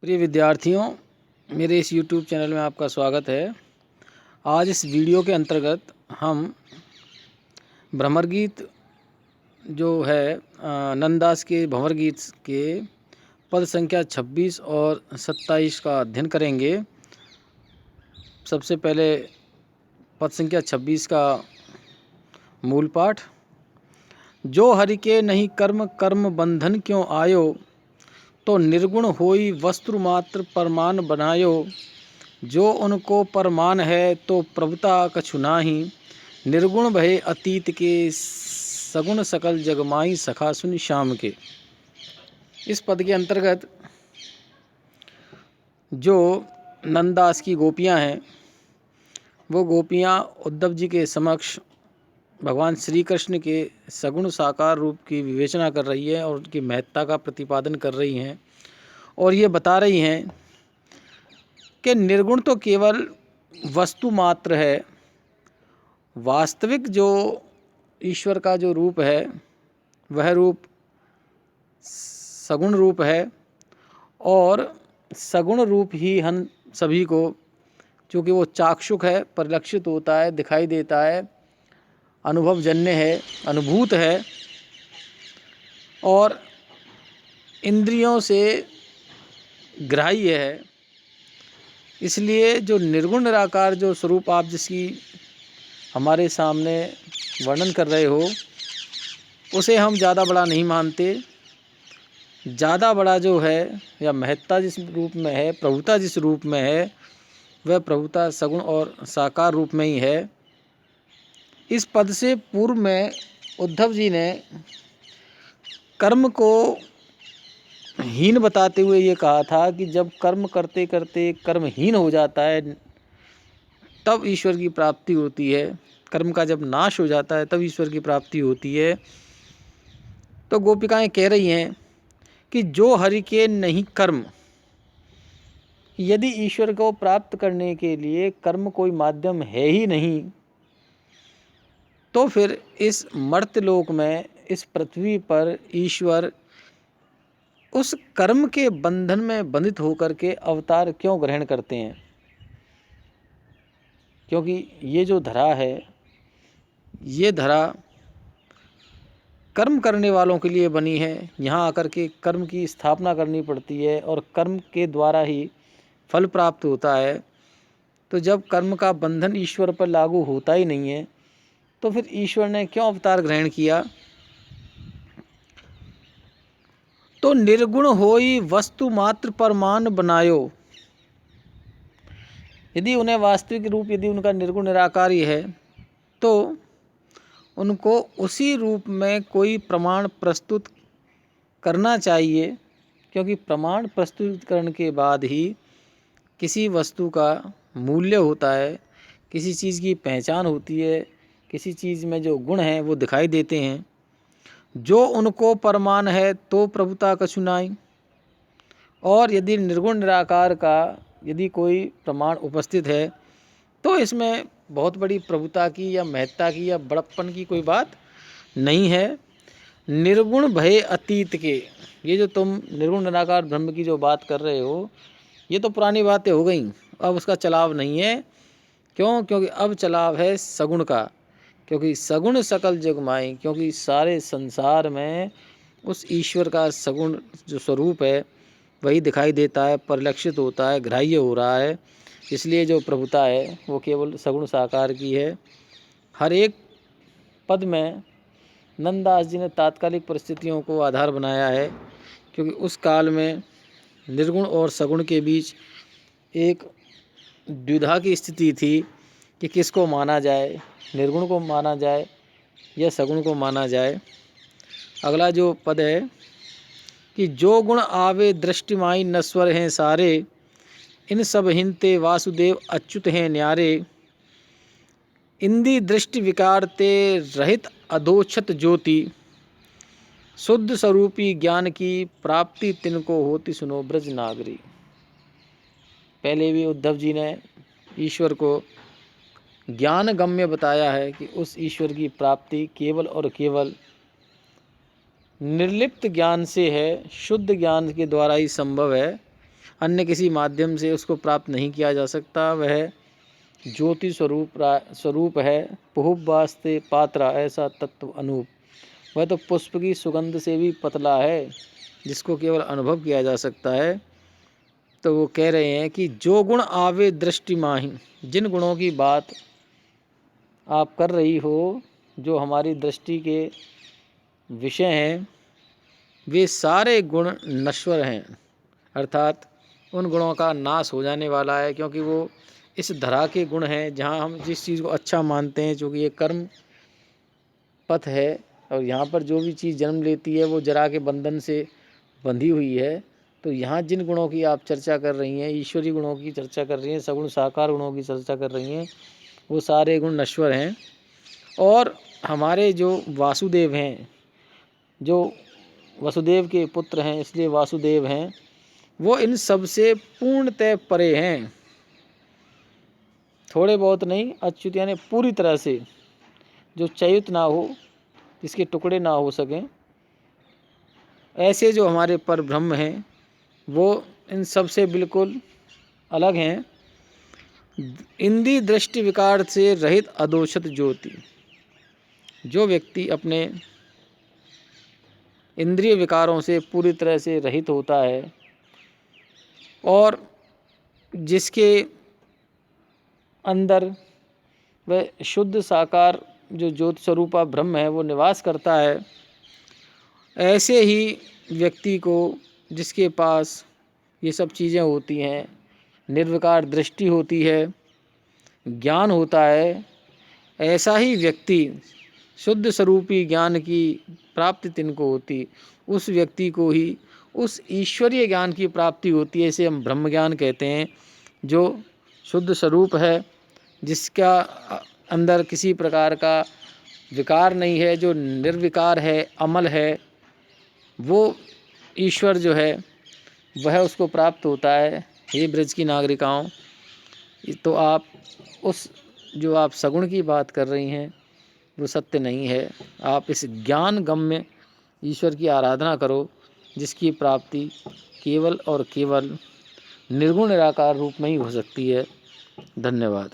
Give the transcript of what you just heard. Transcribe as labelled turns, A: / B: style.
A: प्रिय विद्यार्थियों, मेरे इस YouTube चैनल में आपका स्वागत है। आज इस वीडियो के अंतर्गत हम भ्रमर गीत जो है नंददास के भंवर गीत के पद संख्या 26 और 27 का अध्ययन करेंगे। सबसे पहले पद संख्या 26 का मूल पाठ। जो हरि के नहीं कर्म, कर्म बंधन क्यों आयो, तो निर्गुण होई वस्तु मात्र परमान बनायो। जो उनको परमान है, तो प्रभुता कछु नाही। निर्गुण भय अतीत के, सगुण सकल जगमाई सखा सुन श्याम के। इस पद के अंतर्गत जो नंददास की गोपियां हैं, वो गोपियां उद्धव जी के समक्ष भगवान श्री कृष्ण के सगुण साकार रूप की विवेचना कर रही है और उनकी महत्ता का प्रतिपादन कर रही हैं और ये बता रही हैं कि निर्गुण तो केवल वस्तु मात्र है, वास्तविक जो ईश्वर का जो रूप है वह रूप सगुण रूप है और सगुण रूप ही हम सभी को, चूँकि वो चाक्षुक है, परिलक्षित होता है, दिखाई देता है, अनुभवजन्य है, अनुभूत है और इंद्रियों से ग्राह्य है। इसलिए जो निर्गुण निराकार जो स्वरूप आप जिसकी हमारे सामने वर्णन कर रहे हो, उसे हम ज़्यादा बड़ा नहीं मानते। ज़्यादा बड़ा जो है या महत्ता जिस रूप में है, प्रभुता जिस रूप में है, वह प्रभुता सगुण और साकार रूप में ही है। इस पद से पूर्व में उद्धव जी ने कर्म को हीन बताते हुए ये कहा था कि जब कर्म करते करते कर्महीन हो जाता है, तब ईश्वर की प्राप्ति होती है। कर्म का जब नाश हो जाता है, तब ईश्वर की प्राप्ति होती है। तो गोपिकाएं कह रही हैं कि जो हरि के नहीं कर्म, यदि ईश्वर को प्राप्त करने के लिए कर्म कोई माध्यम है ही नहीं, तो फिर इस मर्त्यलोक में, इस पृथ्वी पर ईश्वर उस कर्म के बंधन में बंधित होकर के अवतार क्यों ग्रहण करते हैं? क्योंकि ये जो धरा है, ये धरा कर्म करने वालों के लिए बनी है। यहाँ आकर के कर्म की स्थापना करनी पड़ती है और कर्म के द्वारा ही फल प्राप्त होता है। तो जब कर्म का बंधन ईश्वर पर लागू होता ही नहीं है, तो फिर ईश्वर ने क्यों अवतार ग्रहण किया? तो निर्गुण होई वस्तु मात्र परमान बनायो। यदि उन्हें वास्तविक रूप, यदि उनका निर्गुण निराकार ही है, तो उनको उसी रूप में कोई प्रमाण प्रस्तुत करना चाहिए, क्योंकि प्रमाण प्रस्तुतिकरण के बाद ही किसी वस्तु का मूल्य होता है, किसी चीज़ की पहचान होती है, किसी चीज़ में जो गुण हैं वो दिखाई देते हैं। जो उनको परमान है, तो प्रभुता कछु नाई। और यदि निर्गुण निराकार का यदि कोई प्रमाण उपस्थित है, तो इसमें बहुत बड़ी प्रभुता की या महत्ता की या बड़प्पन की कोई बात नहीं है। निर्गुण भय अतीत के, ये जो तुम निर्गुण निराकार ब्रह्म की जो बात कर रहे हो, ये तो पुरानी बातें हो गई, अब उसका चलाव नहीं है। क्यों? क्योंकि अब चलाव है सगुण का। क्योंकि सगुण सकल जगमाई, क्योंकि सारे संसार में उस ईश्वर का सगुण जो स्वरूप है वही दिखाई देता है, परिलक्षित होता है, ग्राह्य हो रहा है। इसलिए जो प्रभुता है वो केवल सगुण साकार की है। हर एक पद में नंददास जी ने तात्कालिक परिस्थितियों को आधार बनाया है, क्योंकि उस काल में निर्गुण और सगुण के बीच एक द्विधा की स्थिति थी कि किसको माना जाए, निर्गुण को माना जाए या सगुण को माना जाए। अगला जो पद है कि जो गुण आवे दृष्टिमाई नश्वर हैं सारे, इन सब हिंते वासुदेव अच्युत हैं न्यारे। इंदी दृष्टि विकार ते रहित अधोक्षत ज्योति, शुद्ध स्वरूपी ज्ञान की प्राप्ति तिनको होती सुनो ब्रज नागरी। पहले भी उद्धव जी ने ईश्वर को ज्ञान गम्य बताया है कि उस ईश्वर की प्राप्ति केवल और केवल निर्लिप्त ज्ञान से है, शुद्ध ज्ञान के द्वारा ही संभव है। अन्य किसी माध्यम से उसको प्राप्त नहीं किया जा सकता। वह ज्योति स्वरूप है। पुहुब वास्ते पात्रा ऐसा तत्व अनूप। वह तो पुष्प की सुगंध से भी पतला है, जिसको केवल अनुभव किया जा सकता है। तो वो कह रहे हैं कि जो गुण आवे दृष्टि माही, जिन गुणों की बात आप कर रही हो, जो हमारी दृष्टि के विषय हैं, वे सारे गुण नश्वर हैं, अर्थात उन गुणों का नाश हो जाने वाला है, क्योंकि वो इस धरा के गुण हैं। जहाँ हम जिस चीज़ को अच्छा मानते हैं, चूँकि ये कर्म पथ है और यहाँ पर जो भी चीज़ जन्म लेती है वो जरा के बंधन से बंधी हुई है। तो यहाँ जिन गुणों की आप चर्चा कर रही हैं, ईश्वरीय गुणों की चर्चा कर रही हैं, सगुण साकार गुणों की चर्चा कर रही हैं, वो सारे गुण नश्वर हैं। और हमारे जो वासुदेव हैं, जो वसुदेव के पुत्र हैं इसलिए वासुदेव हैं, वो इन सब से पूर्णतः परे हैं। थोड़े बहुत नहीं, अच्युत यानी पूरी तरह से, जो च्युत ना हो, जिसके टुकड़े ना हो सकें, ऐसे जो हमारे पर ब्रह्म हैं वो इन सब से बिल्कुल अलग हैं। इंद्रिय दृष्टि विकार से रहित अदोषित ज्योति। जो व्यक्ति अपने इंद्रिय विकारों से पूरी तरह से रहित होता है और जिसके अंदर वह शुद्ध साकार जो ज्योति स्वरूपा ब्रह्म है वो निवास करता है, ऐसे ही व्यक्ति को, जिसके पास ये सब चीज़ें होती हैं, निर्विकार दृष्टि होती है, ज्ञान होता है, ऐसा ही व्यक्ति शुद्ध स्वरूपी ज्ञान की प्राप्ति तिनको होती, उस व्यक्ति को ही उस ईश्वरीय ज्ञान की प्राप्ति होती है। इसे हम ब्रह्म ज्ञान कहते हैं, जो शुद्ध स्वरूप है, जिसका अंदर किसी प्रकार का विकार नहीं है, जो निर्विकार है, अमल है, वो ईश्वर जो है वह उसको प्राप्त होता है। हे ब्रज की नागरिकाओं, तो आप उस जो आप सगुण की बात कर रही हैं वो सत्य नहीं है। आप इस ज्ञान गम्य ईश्वर की आराधना करो, जिसकी प्राप्ति केवल और केवल निर्गुण निराकार रूप में ही हो सकती है। धन्यवाद।